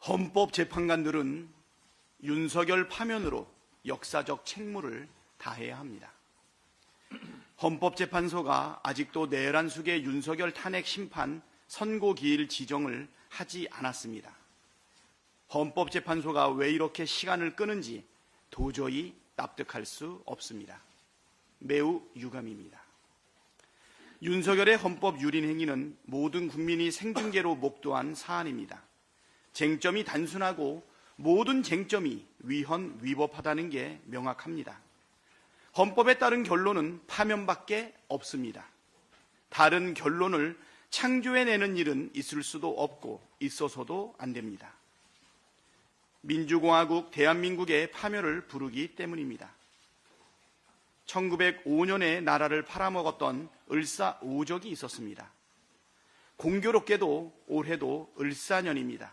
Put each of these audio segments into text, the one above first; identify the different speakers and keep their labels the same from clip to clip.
Speaker 1: 헌법재판관들은 윤석열 파면으로 역사적 책무를 다해야 합니다. 헌법재판소가 아직도 내란숙의 윤석열 탄핵 심판 선고기일 지정을 하지 않았습니다. 헌법재판소가 왜 이렇게 시간을 끄는지 도저히 납득할 수 없습니다. 매우 유감입니다. 윤석열의 헌법 유린 행위는 모든 국민이 생중계로 목도한 사안입니다. 쟁점이 단순하고 모든 쟁점이 위헌, 위법하다는 게 명확합니다. 헌법에 따른 결론은 파면밖에 없습니다. 다른 결론을 창조해내는 일은 있을 수도 없고 있어서도 안 됩니다. 민주공화국 대한민국의 파멸을 부르기 때문입니다. 1905년에 나라를 팔아먹었던 을사오적이 있었습니다. 공교롭게도 올해도 을사년입니다.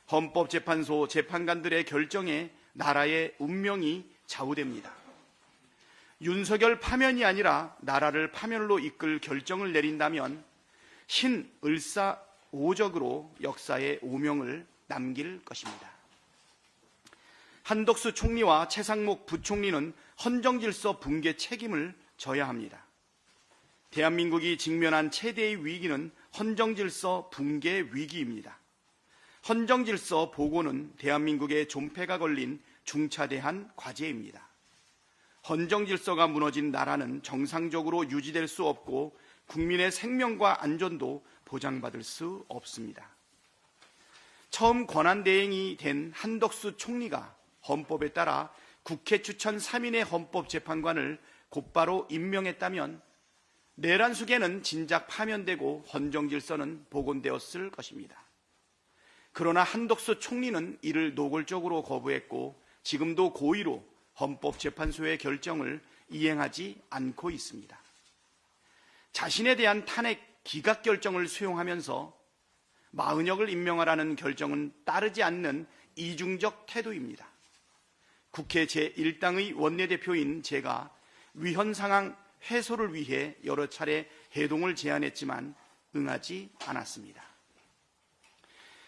Speaker 1: 헌법재판소 재판관들의 결정에 나라의 운명이 좌우됩니다. 윤석열 파면이 아니라 나라를 파멸로 이끌 결정을 내린다면 신을사오적으로 역사의 오명을 남길 것입니다. 한덕수 총리와 최상목 부총리는 헌정질서 붕괴 책임을 져야 합니다. 대한민국이 직면한 최대의 위기는 헌정질서 붕괴 위기입니다. 헌정질서 보고는 대한민국의 존폐가 걸린 중차대한 과제입니다. 헌정질서가 무너진 나라는 정상적으로 유지될 수 없고 국민의 생명과 안전도 보장받을 수 없습니다. 처음 권한대행이 된 한덕수 총리가 헌법에 따라 국회 추천 3인의 헌법재판관을 곧바로 임명했다면 내란숙에는 진작 파면되고 헌정질서는 복원되었을 것입니다. 그러나 한덕수 총리는 이를 노골적으로 거부했고 지금도 고의로 헌법재판소의 결정을 이행하지 않고 있습니다. 자신에 대한 탄핵 기각 결정을 수용하면서 마은혁을 임명하라는 결정은 따르지 않는 이중적 태도입니다. 국회 제1당의 원내대표인 제가 위헌 상황 해소를 위해 여러 차례 회동을 제안했지만 응하지 않았습니다.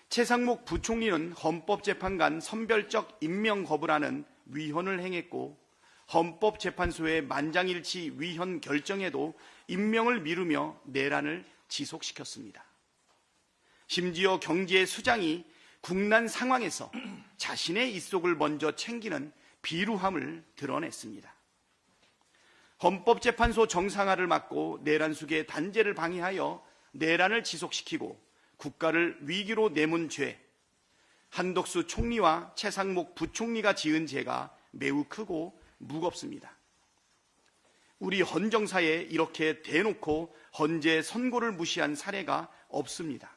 Speaker 1: 최상목 부총리는 헌법재판관 선별적 임명 거부라는 위헌을 행했고 헌법재판소의 만장일치 위헌 결정에도 임명을 미루며 내란을 지속시켰습니다. 심지어 경제 수장이 국난 상황에서 자신의 입속을 먼저 챙기는 비루함을 드러냈습니다. 헌법재판소 정상화를 막고 내란숙의 단죄를 방해하여 내란을 지속시키고 국가를 위기로 내몬 죄, 한덕수 총리와 최상목 부총리가 지은 죄가 매우 크고 무겁습니다. 우리 헌정사에 이렇게 대놓고 헌재 선고를 무시한 사례가 없습니다.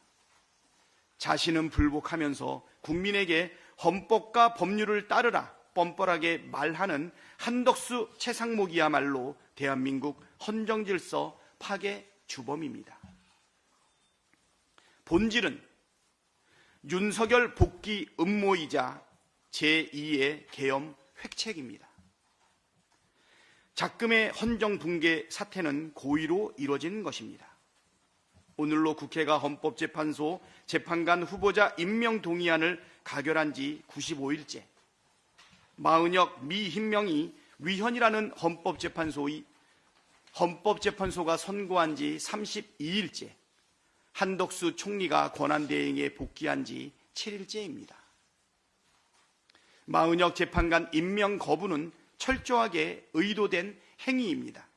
Speaker 1: 자신은 불복하면서 국민에게 헌법과 법률을 따르라 뻔뻔하게 말하는 한덕수 최상목이야말로 대한민국 헌정질서 파괴 주범입니다. 본질은 윤석열 복귀 음모이자 제2의 계엄 획책입니다. 작금의 헌정 붕괴 사태는 고의로 이뤄진 것입니다. 오늘로 국회가 헌법재판소 재판관 후보자 임명 동의안을 가결한 지 95일째, 마은혁 미임명이 위헌이라는 헌법재판소가 선고한 지 32일째, 한덕수 총리가 권한대행에 복귀한 지 7일째입니다. 마은혁 재판관 임명 거부는 철저하게 의도된 행위입니다.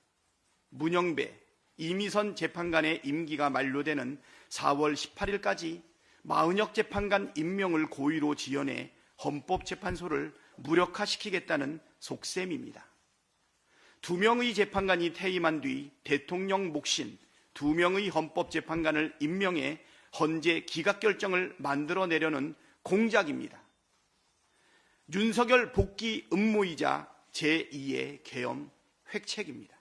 Speaker 1: 문영배, 이미선 재판관의 임기가 만료되는 4월 18일까지 마은혁 재판관 임명을 고의로 지연해 헌법재판소를 무력화시키겠다는 속셈입니다. 2명의 재판관이 퇴임한 뒤 대통령 몫인 2명의 헌법재판관을 임명해 헌재 기각결정을 만들어내려는 공작입니다. 윤석열 복귀 음모이자 제2의 계엄 획책입니다.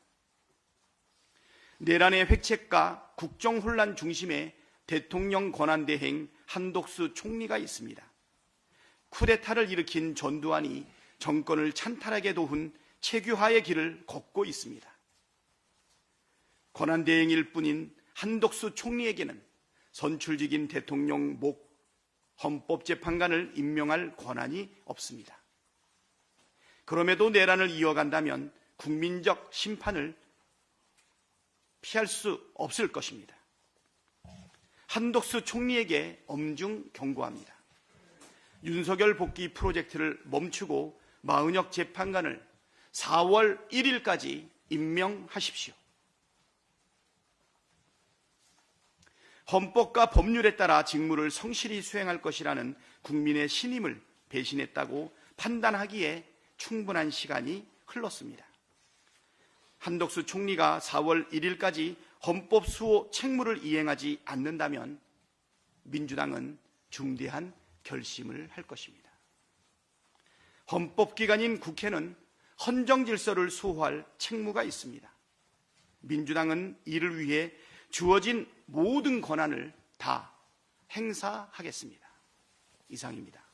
Speaker 1: 내란의 획책과 국정혼란 중심에 대통령 권한대행 한덕수 총리가 있습니다. 쿠데타를 일으킨 전두환이 정권을 찬탈하게 도운 체규화의 길을 걷고 있습니다. 권한대행일 뿐인 한덕수 총리에게는 선출직인 대통령 목 헌법재판관을 임명할 권한이 없습니다. 그럼에도 내란을 이어간다면 국민적 심판을 피할 수 없을 것입니다. 한덕수 총리에게 엄중 경고합니다. 윤석열 복귀 프로젝트를 멈추고 마은혁 재판관을 4월 1일까지 임명하십시오. 헌법과 법률에 따라 직무를 성실히 수행할 것이라는 국민의 신임을 배신했다고 판단하기에 충분한 시간이 흘렀습니다. 한덕수 총리가 4월 1일까지 헌법 수호 책무를 이행하지 않는다면 민주당은 중대한 결심을 할 것입니다. 헌법기관인 국회는 헌정질서를 수호할 책무가 있습니다. 민주당은 이를 위해 주어진 모든 권한을 다 행사하겠습니다. 이상입니다.